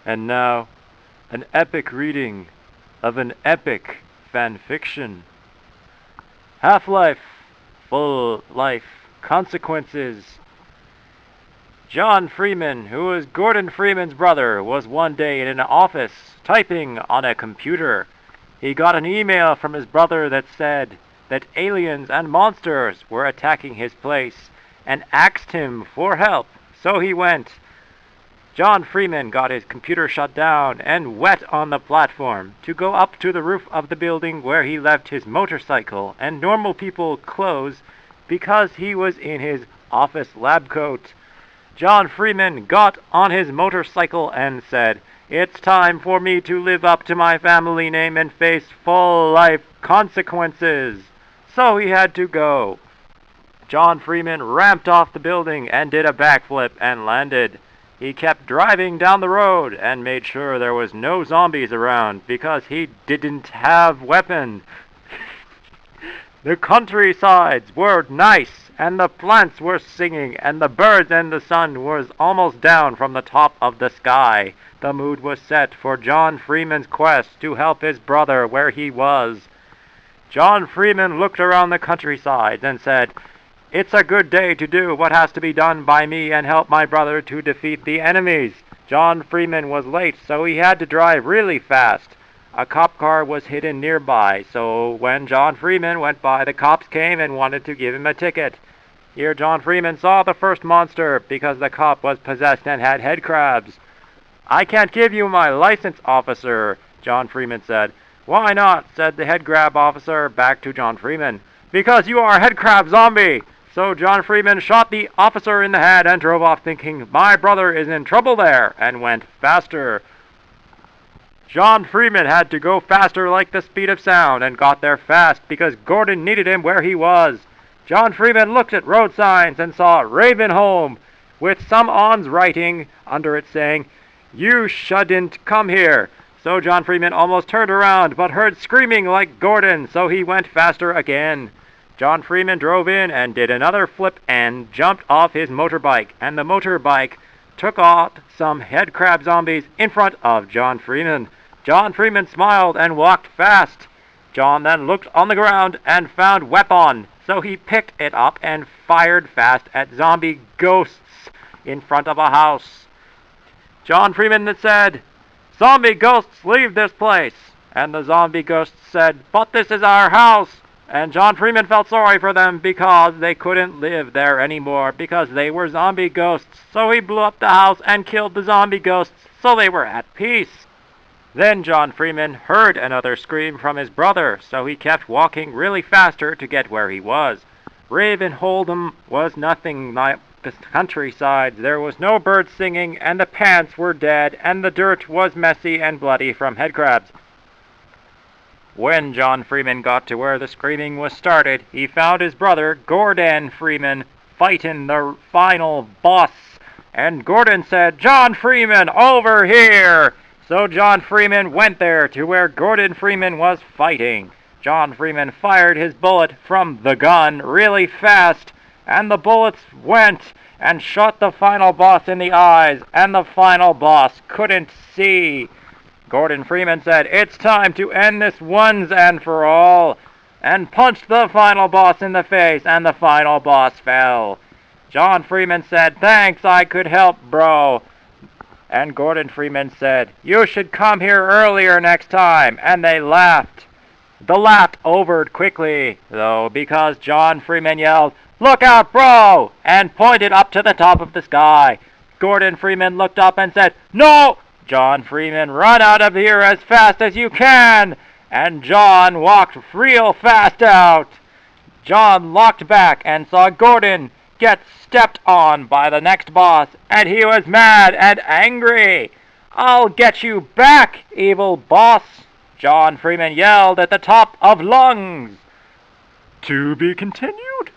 And now, an epic reading of an epic fanfiction. Half-Life, Full Life Consequences. John Freeman, who was Gordon Freeman's brother, was one day in an office typing on a computer. He got an email from his brother that said that aliens and monsters were attacking his place and asked him for help. So he went. John Freeman got his computer shut down and went on the platform to go up to the roof of the building where he left his motorcycle and normal people clothes because he was in his office lab coat. John Freeman got on his motorcycle and said, "It's time for me to live up to my family name and face full life consequences." So he had to go. John Freeman ramped off the building and did a backflip and landed. He kept driving down the road and made sure there was no zombies around because he didn't have weapons. The countrysides were nice, and the plants were singing, and the birds and the sun was almost down from the top of the sky. The mood was set for John Freeman's quest to help his brother where he was. John Freeman looked around the countryside and said, "It's a good day to do what has to be done by me and help my brother to defeat the enemies." John Freeman was late, so he had to drive really fast. A cop car was hidden nearby, so when John Freeman went by, the cops came and wanted to give him a ticket. Here John Freeman saw the first monster because the cop was possessed and had head crabs. "I can't give you my license, officer," John Freeman said. "Why not?" said the head crab officer back to John Freeman. "Because you are a head crab zombie." So John Freeman shot the officer in the head and drove off thinking, "My brother is in trouble there," and went faster. John Freeman had to go faster like the speed of sound and got there fast because Gordon needed him where he was. John Freeman looked at road signs and saw Ravenholm with some On's writing under it saying, "You shouldn't come here." So John Freeman almost turned around but heard screaming like Gordon, so he went faster again. John Freeman drove in and did another flip and jumped off his motorbike, and the motorbike took out some head crab zombies in front of John Freeman. John Freeman smiled and walked fast. John then looked on the ground and found weapon, so he picked it up and fired fast at zombie ghosts in front of a house. John Freeman said, "Zombie ghosts, leave this place." And the zombie ghosts said, "But this is our house." And John Freeman felt sorry for them because they couldn't live there anymore because they were zombie ghosts. So he blew up the house and killed the zombie ghosts, so they were at peace. Then John Freeman heard another scream from his brother, so he kept walking really faster to get where he was. Ravenholm was nothing like the countryside. There was no birds singing, and the plants were dead, and the dirt was messy and bloody from head crabs. When John Freeman got to where the screaming was started, he found his brother, Gordon Freeman, fighting the final boss. And Gordon said, "John Freeman, over here!" So John Freeman went there to where Gordon Freeman was fighting. John Freeman fired his bullet from the gun really fast, and the bullets went and shot the final boss in the eyes, and the final boss couldn't see. Gordon Freeman said, "It's time to end this once and for all," and punched the final boss in the face, and the final boss fell. John Freeman said, "Thanks, I could help, bro." And Gordon Freeman said, "You should come here earlier next time," and they laughed. The laugh overed quickly, though, because John Freeman yelled, "Look out, bro!" and pointed up to the top of the sky. Gordon Freeman looked up and said, "No!" John Freeman, "Run out of here as fast as you can!" And John walked real fast out. John looked back and saw Gordon get stepped on by the next boss, and he was mad and angry. "I'll get you back, evil boss!" John Freeman yelled at the top of lungs. To be continued.